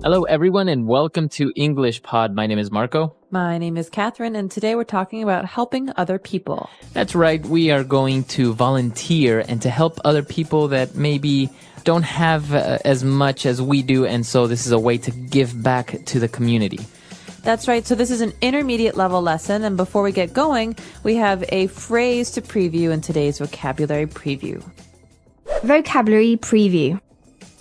Hello, everyone, and welcome to English Pod. My name is Marco. My name is Catherine, and today we're talking about helping other people. That's right. We are going to volunteer and to help other people that maybe don't have as much as we do, and so this is a way to give back to the community. That's right. So this is an intermediate level lesson, and before we get going, we have a phrase to preview in today's vocabulary preview. Vocabulary preview.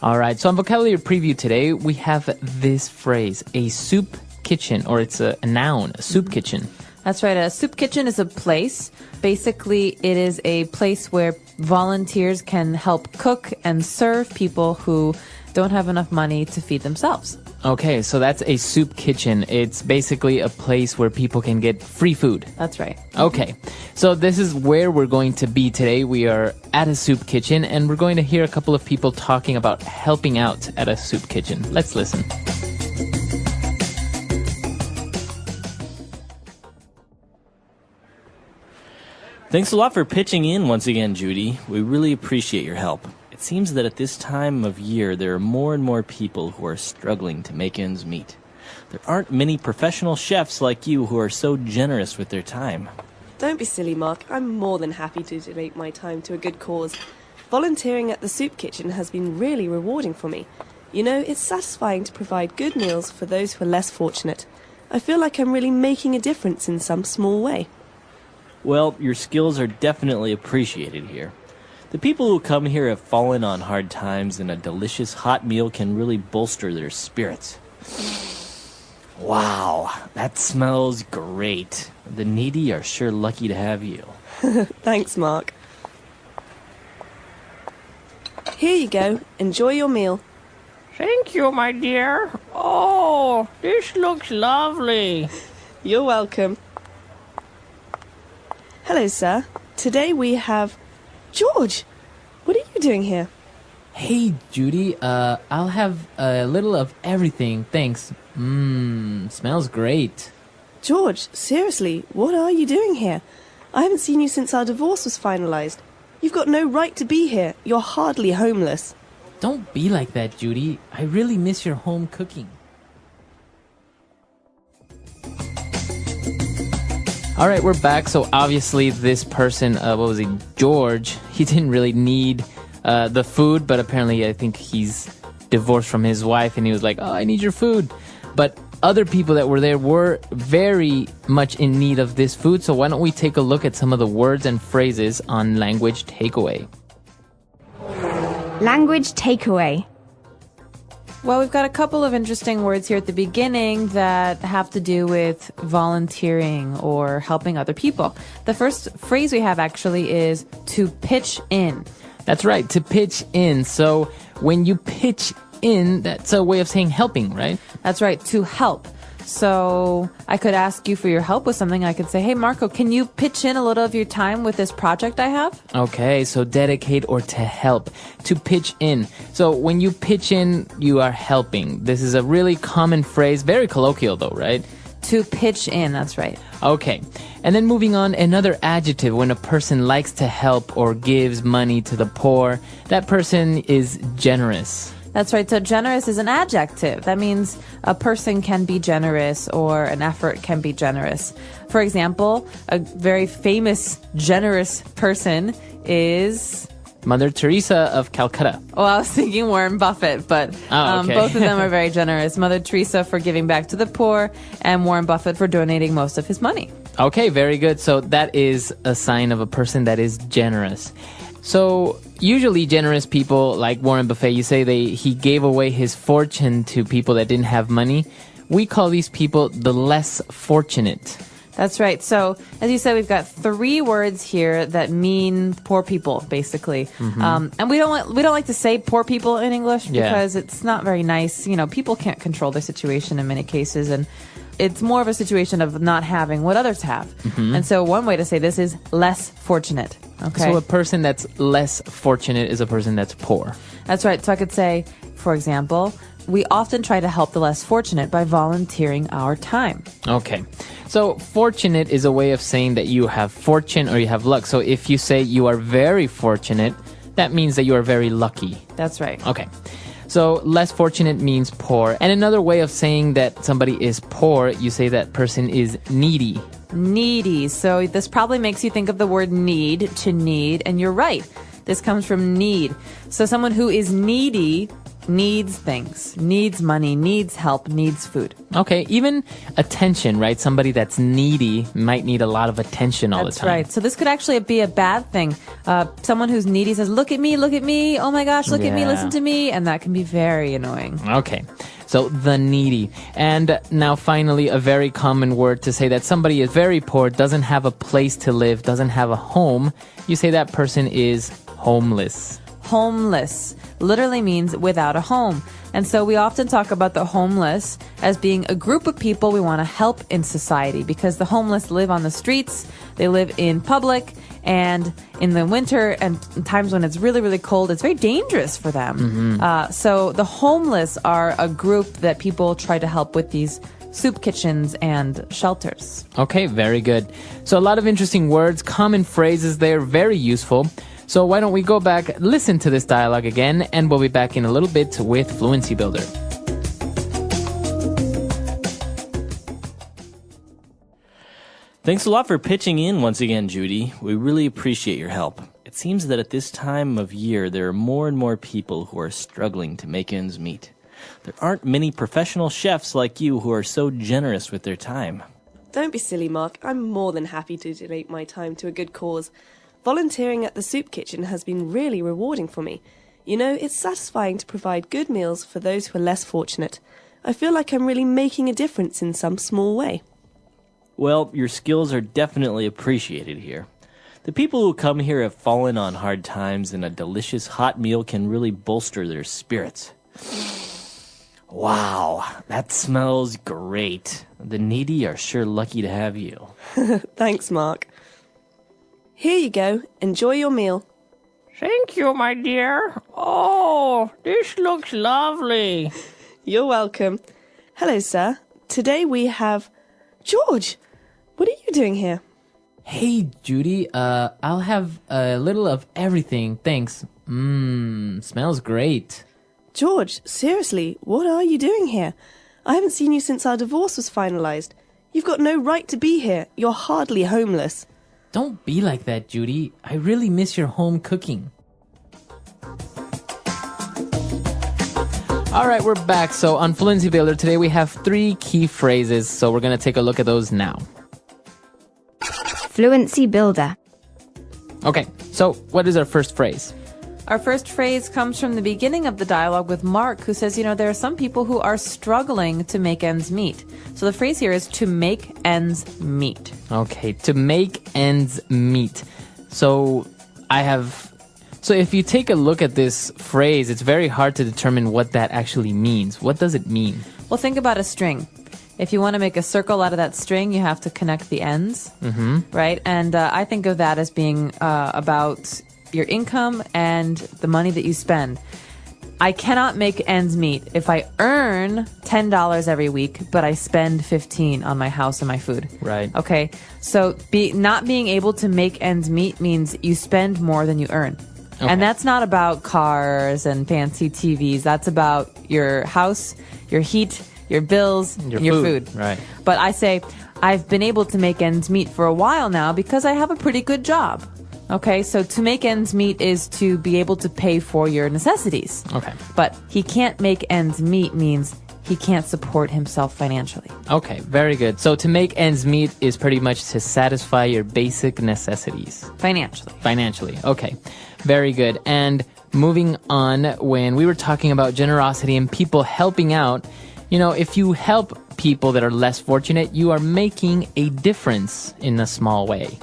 All right, so on vocabulary preview today, we have this phrase, a soup kitchen, or it's a noun, a soup kitchen. That's right. A soup kitchen is a place. Basically, it is a place where volunteers can help cook and serve people who don't have enough money to feed themselves. Okay, so that's a soup kitchen. It's basically a place where people can get free food. That's right. Okay, so this is where we're going to be today. We are at a soup kitchen, and we're going to hear a couple of people talking about helping out at a soup kitchen. Let's listen. Thanks a lot for pitching in once again, Judy. We really appreciate your help. It seems that at this time of year, there are more and more people who are struggling to make ends meet. There aren't many professional chefs like you who are so generous with their time. Don't be silly, Mark. I'm more than happy to donate my time to a good cause. Volunteering at the soup kitchen has been really rewarding for me. You know, it's satisfying to provide good meals for those who are less fortunate. I feel like I'm really making a difference in some small way. Well, your skills are definitely appreciated here. The people who come here have fallen on hard times, and a delicious hot meal can really bolster their spirits. Wow, that smells great. The needy are sure lucky to have you. Thanks, Mark. Here you go. Enjoy your meal. Thank you, my dear. Oh, this looks lovely. You're welcome. Hello, sir. Today we have... George, what are you doing here? Hey, Judy, I'll have a little of everything, thanks. Smells great. George, seriously, what are you doing here? I haven't seen you since our divorce was finalized. You've got no right to be here. You're hardly homeless. Don't be like that, Judy. I really miss your home cooking. All right, we're back. So obviously this person, George, he didn't really need the food, but apparently I think he's divorced from his wife and he was like, oh, I need your food. But other people that were there were very much in need of this food. So why don't we take a look at some of the words and phrases on language takeaway. Language takeaway. Well, we've got a couple of interesting words here at the beginning that have to do with volunteering or helping other people. The first phrase we have actually is to pitch in. That's right, to pitch in. So when you pitch in, that's a way of saying helping, right? That's right, to help. So I could ask you for your help with something. I could say, hey, Marco, can you pitch in a little of your time with this project I have? Okay, so dedicate or to help, to pitch in. So when you pitch in, you are helping. This is a really common phrase, very colloquial though, right? To pitch in, that's right. Okay, and then moving on, another adjective when a person likes to help or gives money to the poor, that person is generous. That's right. So generous is an adjective. That means a person can be generous or an effort can be generous. For example, a very famous generous person is... Mother Teresa of Calcutta. Well, I was thinking Warren Buffett, but okay. Both of them are very generous. Mother Teresa for giving back to the poor and Warren Buffett for donating most of his money. Okay, very good. So that is a sign of a person that is generous. So usually generous people like Warren Buffett, you say he gave away his fortune to people that didn't have money. We call these people the less fortunate. That's right. So as you said, we've got three words here that mean poor people, basically. Mm-hmm. And we don't like to say poor people in English because it's not very nice. You know, people can't control their situation in many cases, and it's more of a situation of not having what others have. Mm-hmm. And so one way to say this is less fortunate. Okay. So a person that's less fortunate is a person that's poor. That's right. So I could say, for example, we often try to help the less fortunate by volunteering our time. Okay. So fortunate is a way of saying that you have fortune or you have luck. So if you say you are very fortunate, that means that you are very lucky. That's right. Okay. So less fortunate means poor. And another way of saying that somebody is poor, you say that person is needy. Needy. So this probably makes you think of the word need, to need, and you're right. This comes from need. So someone who is needy needs things, needs money, needs help, needs food. Okay, even attention, right? Somebody that's needy might need a lot of attention all the time. That's right. So this could actually be a bad thing. Someone who's needy says, look at me, oh my gosh, look at me, listen to me, and that can be very annoying. Okay, so the needy. And now finally, a very common word to say that somebody is very poor, doesn't have a place to live, doesn't have a home. You say that person is homeless. Homeless literally means without a home. And so we often talk about the homeless as being a group of people we want to help in society, because the homeless live on the streets, they live in public, and in the winter and times when it's really, really cold, it's very dangerous for them. So the homeless are a group that people try to help with these soup kitchens and shelters. Okay, very good. So a lot of interesting words, common phrases there, very useful. So why don't we go back, listen to this dialogue again, and we'll be back in a little bit with Fluency Builder. Thanks a lot for pitching in once again, Judy. We really appreciate your help. It seems that at this time of year, there are more and more people who are struggling to make ends meet. There aren't many professional chefs like you who are so generous with their time. Don't be silly, Mark. I'm more than happy to donate my time to a good cause. Volunteering at the soup kitchen has been really rewarding for me. You know, it's satisfying to provide good meals for those who are less fortunate. I feel like I'm really making a difference in some small way. Well, your skills are definitely appreciated here. The people who come here have fallen on hard times, and a delicious hot meal can really bolster their spirits. Wow, that smells great. The needy are sure lucky to have you. Thanks, Mark. Here you go. Enjoy your meal. Thank you, my dear. Oh, this looks lovely. You're welcome. Hello, sir. Today we have... George, what are you doing here? Hey, Judy, I'll have a little of everything, thanks. Smells great. George, seriously, what are you doing here? I haven't seen you since our divorce was finalized. You've got no right to be here. You're hardly homeless. Don't be like that, Judy. I really miss your home cooking. All right, we're back. So on Fluency Builder today, we have 3 key phrases. So we're going to take a look at those now. Fluency Builder. Okay, so what is our first phrase? Our first phrase comes from the beginning of the dialogue with Mark, who says, there are some people who are struggling to make ends meet. So the phrase here is to make ends meet. Okay, to make ends meet. So if you take a look at this phrase, it's very hard to determine what that actually means. What does it mean? Well, think about a string. If you want to make a circle out of that string, you have to connect the ends, right? And I think of that as being about your income and the money that you spend. I cannot make ends meet if I earn $10 every week, but I spend $15 on my house and my food. Right. Okay. So not being able to make ends meet means you spend more than you earn. Okay. And that's not about cars and fancy TVs. That's about your house, your heat, your bills, and your food. Right. But I say, I've been able to make ends meet for a while now because I have a pretty good job. Okay, so to make ends meet is to be able to pay for your necessities. Okay. But he can't make ends meet means he can't support himself financially. Okay, very good. So to make ends meet is pretty much to satisfy your basic necessities. Financially, okay. Very good. And moving on, when we were talking about generosity and people helping out, if you help people that are less fortunate, you are making a difference in a small way.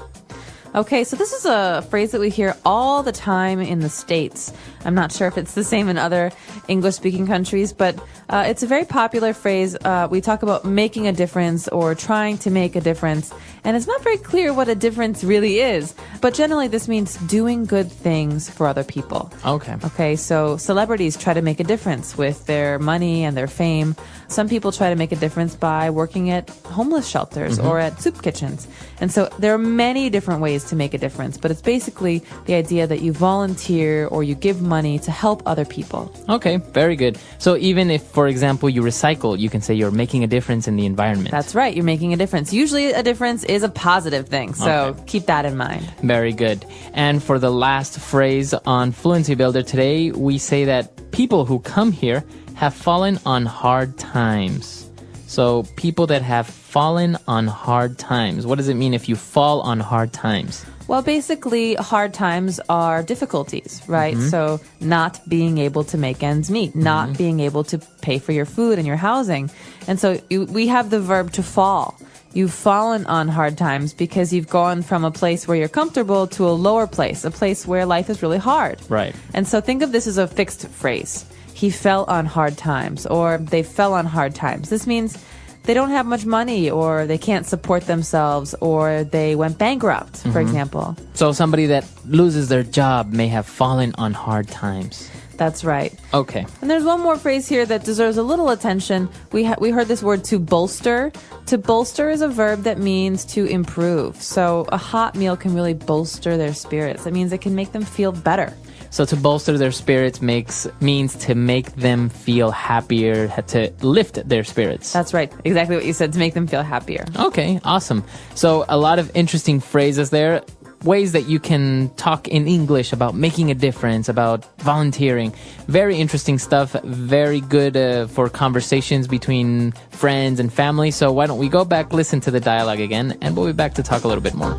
Okay, so this is a phrase that we hear all the time in the States. I'm not sure if it's the same in other English-speaking countries, but it's a very popular phrase. We talk about making a difference or trying to make a difference, and it's not very clear what a difference really is. But generally, this means doing good things for other people. Okay. Okay, so celebrities try to make a difference with their money and their fame. Some people try to make a difference by working at homeless shelters or at soup kitchens. And so there are many different ways ways to make a difference, but it's basically the idea that you volunteer or you give money to help other people. Okay, very good. So even if, for example, you recycle, you can say you're making a difference in the environment. That's right, you're making a difference. Usually a difference is a positive thing, so keep that in mind. Very good. And for the last phrase on Fluency Builder today, we say that people who come here have fallen on hard times. So people that have fallen on hard times. What does it mean if you fall on hard times? Well, basically, hard times are difficulties, right? So not being able to make ends meet, not being able to pay for your food and your housing. And so we have the verb to fall. You've fallen on hard times because you've gone from a place where you're comfortable to a lower place, a place where life is really hard. Right. And so think of this as a fixed phrase. He fell on hard times, or they fell on hard times. This means they don't have much money, or they can't support themselves, or they went bankrupt, for example. So somebody that loses their job may have fallen on hard times. That's right. Okay. And there's one more phrase here that deserves a little attention. We heard this word to bolster. To bolster is a verb that means to improve. So a hot meal can really bolster their spirits. That means it can make them feel better. So to bolster their spirits means to make them feel happier, to lift their spirits. That's right. Exactly what you said, to make them feel happier. Okay, awesome. So a lot of interesting phrases there. Ways that you can talk in English about making a difference, about volunteering. Very interesting stuff. Very good for conversations between friends and family. So why don't we go back, listen to the dialogue again, and we'll be back to talk a little bit more.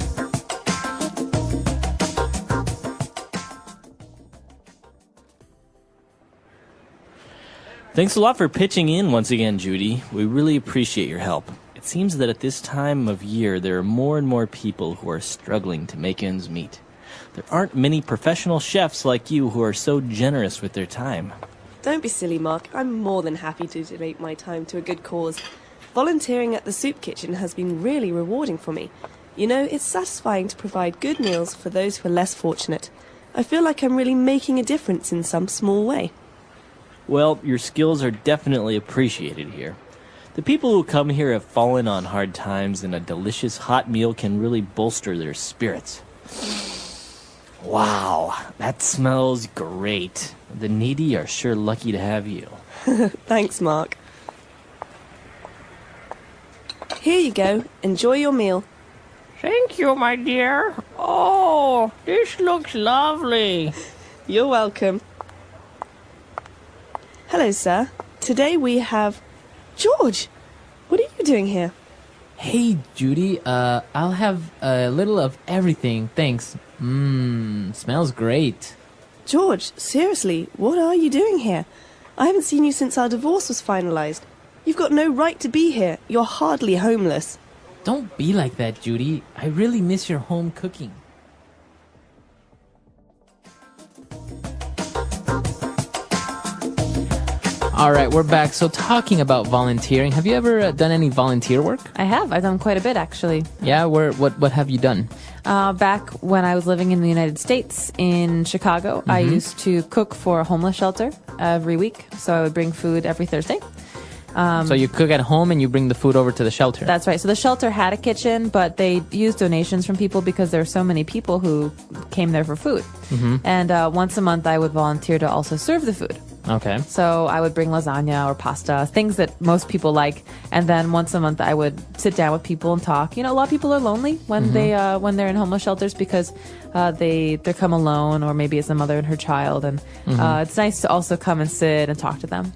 Thanks a lot for pitching in once again, Judy. We really appreciate your help. It seems that at this time of year, there are more and more people who are struggling to make ends meet. There aren't many professional chefs like you who are so generous with their time. Don't be silly, Mark. I'm more than happy to donate my time to a good cause. Volunteering at the soup kitchen has been really rewarding for me. You know, it's satisfying to provide good meals for those who are less fortunate. I feel like I'm really making a difference in some small way. Well, your skills are definitely appreciated here. The people who come here have fallen on hard times, and a delicious hot meal can really bolster their spirits. Wow, that smells great. The needy are sure lucky to have you. Thanks, Mark. Here you go. Enjoy your meal. Thank you, my dear. Oh, this looks lovely. You're welcome. Hello, sir. Today we have... George! What are you doing here? Hey, Judy, I'll have a little of everything, thanks. Smells great. George, seriously, what are you doing here? I haven't seen you since our divorce was finalized. You've got no right to be here. You're hardly homeless. Don't be like that, Judy. I really miss your home cooking. All right, we're back. So talking about volunteering, have you ever done any volunteer work? I have. I've done quite a bit, actually. Yeah, what have you done? Back when I was living in the United States, in Chicago, I used to cook for a homeless shelter every week. So I would bring food every Thursday. So you cook at home and you bring the food over to the shelter? That's right. So the shelter had a kitchen, but they used donations from people because there were so many people who came there for food. And once a month, I would volunteer to also serve the food. Okay. So I would bring lasagna or pasta, things that most people like, and then once a month I would sit down with people and talk. You know, a lot of people are lonely when they're in homeless shelters because they come alone, or maybe it's a mother and her child, and it's nice to also come and sit and talk to them.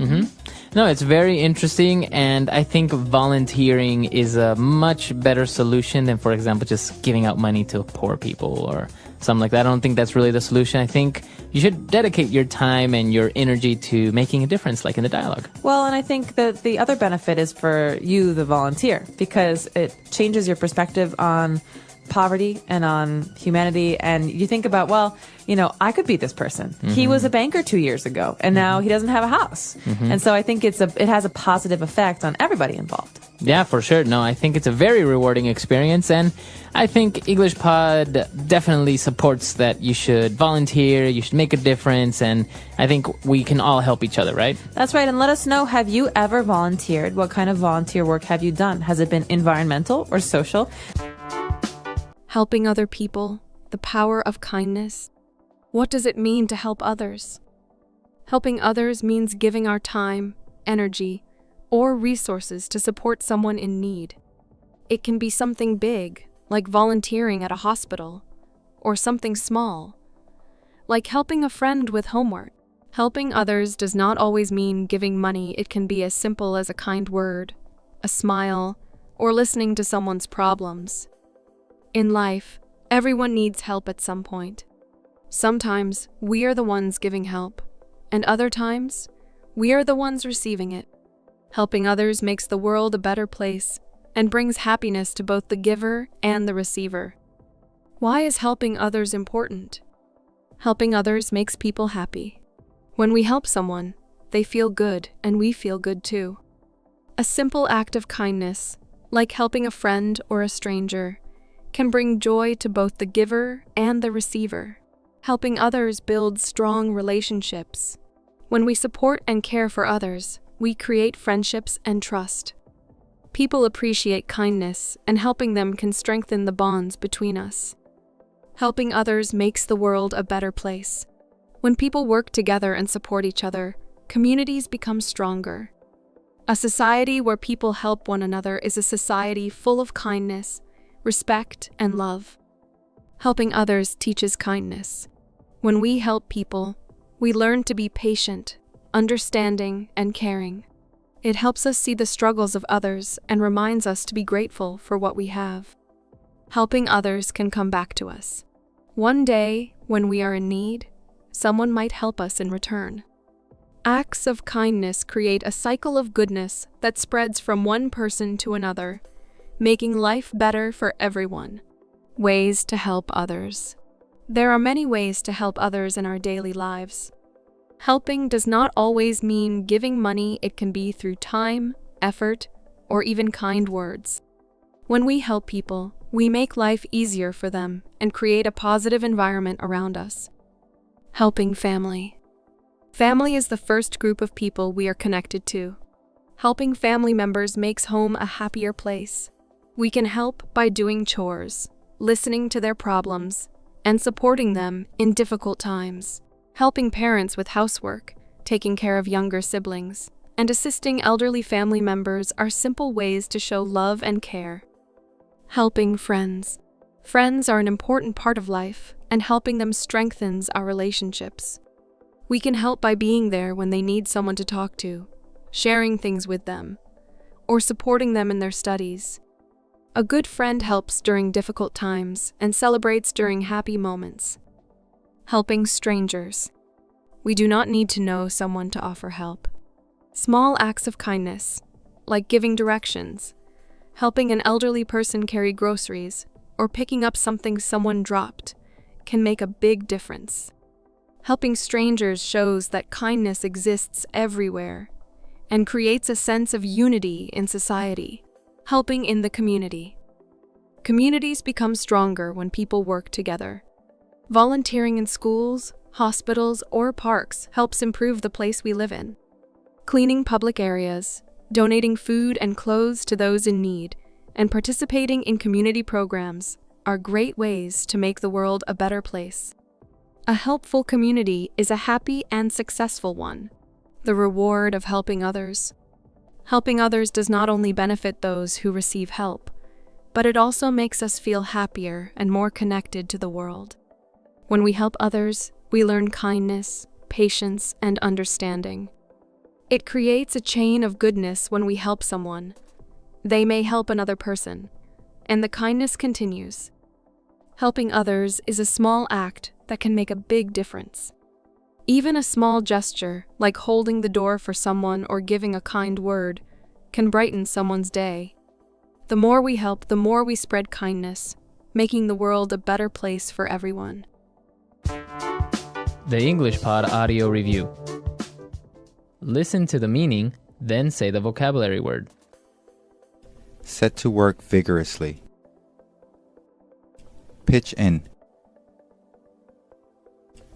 No, it's very interesting, and I think volunteering is a much better solution than, for example, just giving out money to poor people or something like that. I don't think that's really the solution. I think you should dedicate your time and your energy to making a difference, like in the dialogue. Well, and I think that the other benefit is for you, the volunteer, because it changes your perspective on poverty and on humanity, and you think about, well, you know, I could be this person. He was a banker 2 years ago, and now he doesn't have a house. And so I think it has a positive effect on everybody involved. Yeah, for sure. No, I think it's a very rewarding experience, and I think English Pod definitely supports that you should volunteer, you should make a difference, and I think we can all help each other, right? That's right, and let us know, have you ever volunteered? What kind of volunteer work have you done? Has it been environmental or social? Helping other people, the power of kindness. What does it mean to help others? Helping others means giving our time, energy, or resources to support someone in need. It can be something big, like volunteering at a hospital, or something small, like helping a friend with homework. Helping others does not always mean giving money. It can be as simple as a kind word, a smile, or listening to someone's problems. In life, everyone needs help at some point. Sometimes we are the ones giving help, and other times we are the ones receiving it. Helping others makes the world a better place and brings happiness to both the giver and the receiver. Why is helping others important? Helping others makes people happy. When we help someone, they feel good and we feel good too. A simple act of kindness, like helping a friend or a stranger, can bring joy to both the giver and the receiver. Helping others builds strong relationships. When we support and care for others, we create friendships and trust. People appreciate kindness, and helping them can strengthen the bonds between us. Helping others makes the world a better place. When people work together and support each other, communities become stronger. A society where people help one another is a society full of kindness, respect, and love. Helping others teaches kindness. When we help people, we learn to be patient, understanding, and caring. It helps us see the struggles of others and reminds us to be grateful for what we have. Helping others can come back to us. One day, when we are in need, someone might help us in return. Acts of kindness create a cycle of goodness that spreads from one person to another, making life better for everyone. Ways to help others. There are many ways to help others in our daily lives. Helping does not always mean giving money. It can be through time, effort, or even kind words. When we help people, we make life easier for them and create a positive environment around us. Helping family. Family is the first group of people we are connected to. Helping family members makes home a happier place. We can help by doing chores, listening to their problems, and supporting them in difficult times. Helping parents with housework, taking care of younger siblings, and assisting elderly family members are simple ways to show love and care. Helping friends. Friends are an important part of life, and helping them strengthens our relationships. We can help by being there when they need someone to talk to, sharing things with them, or supporting them in their studies. A good friend helps during difficult times and celebrates during happy moments. Helping strangers. We do not need to know someone to offer help. Small acts of kindness, like giving directions, helping an elderly person carry groceries, or picking up something someone dropped, can make a big difference. Helping strangers shows that kindness exists everywhere and creates a sense of unity in society. Helping in the community. Communities become stronger when people work together. Volunteering in schools, hospitals, or parks helps improve the place we live in. Cleaning public areas, donating food and clothes to those in need, and participating in community programs are great ways to make the world a better place. A helpful community is a happy and successful one. The reward of helping others. Helping others does not only benefit those who receive help, but it also makes us feel happier and more connected to the world. When we help others, we learn kindness, patience, and understanding. It creates a chain of goodness when we help someone. They may help another person, and the kindness continues. Helping others is a small act that can make a big difference. Even a small gesture, like holding the door for someone or giving a kind word, can brighten someone's day. The more we help, the more we spread kindness, making the world a better place for everyone. The English Pod Audio Review. Listen to the meaning, then say the vocabulary word. Set to work vigorously. Pitch in.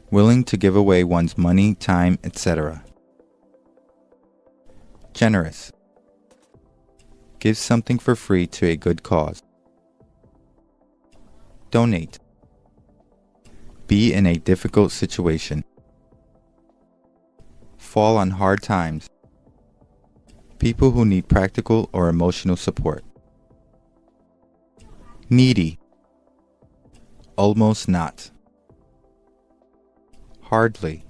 Willing to give away one's money, time, etc. Generous. Give something for free to a good cause. Donate. Be in a difficult situation. Fall on hard times. People who need practical or emotional support. Needy. Almost not. Hardly.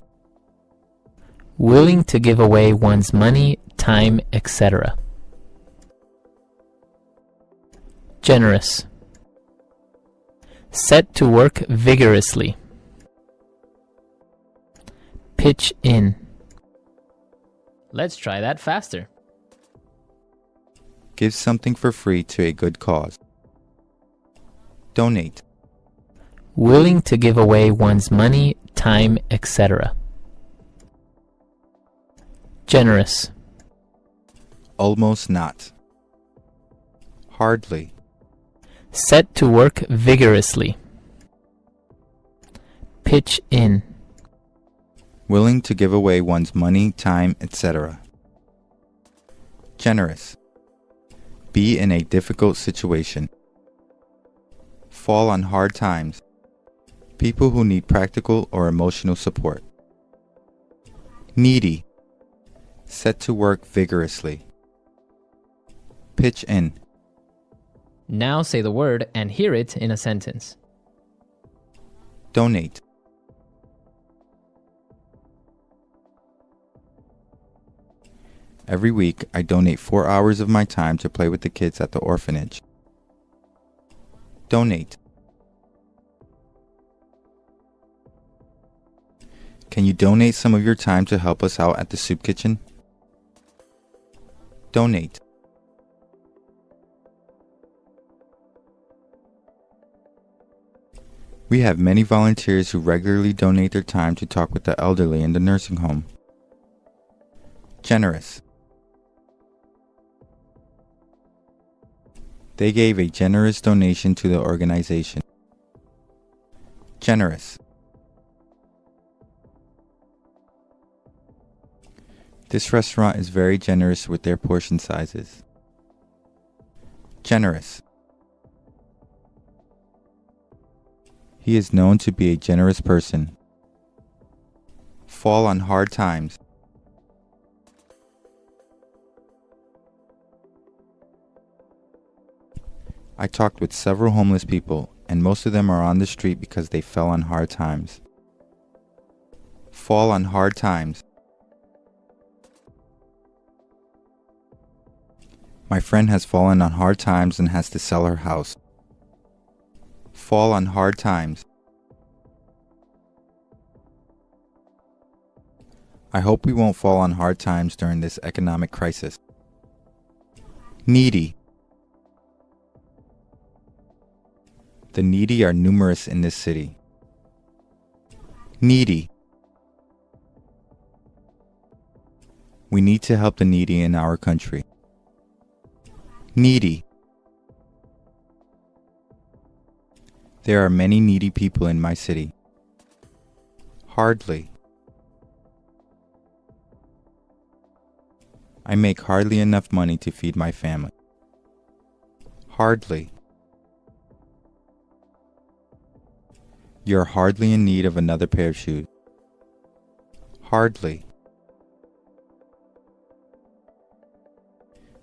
Willing to give away one's money, time, etc. Generous. Set to work vigorously. Pitch in. Let's try that faster. Give something for free to a good cause. Donate. Willing to give away one's money, time, etc. Generous. Almost not. Hardly. Set to work vigorously. Pitch in. Willing to give away one's money, time, etc. Generous. Be in a difficult situation. Fall on hard times. People who need practical or emotional support. Needy. Set to work vigorously. Pitch in. Now say the word and hear it in a sentence. Donate. Every week, I donate 4 hours of my time to play with the kids at the orphanage. Donate. Can you donate some of your time to help us out at the soup kitchen? Donate. We have many volunteers who regularly donate their time to talk with the elderly in the nursing home. Generous. They gave a generous donation to the organization. Generous. This restaurant is very generous with their portion sizes. Generous. He is known to be a generous person. Fall on hard times. I talked with several homeless people, and most of them are on the street because they fell on hard times. Fall on hard times. My friend has fallen on hard times and has to sell her house. Fall on hard times. I hope we won't fall on hard times during this economic crisis. Needy. The needy are numerous in this city. Needy. We need to help the needy in our country. Needy. There are many needy people in my city. Hardly. I make hardly enough money to feed my family. Hardly. You're hardly in need of another pair of shoes. Hardly.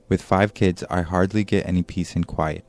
With 5 kids, I hardly get any peace and quiet.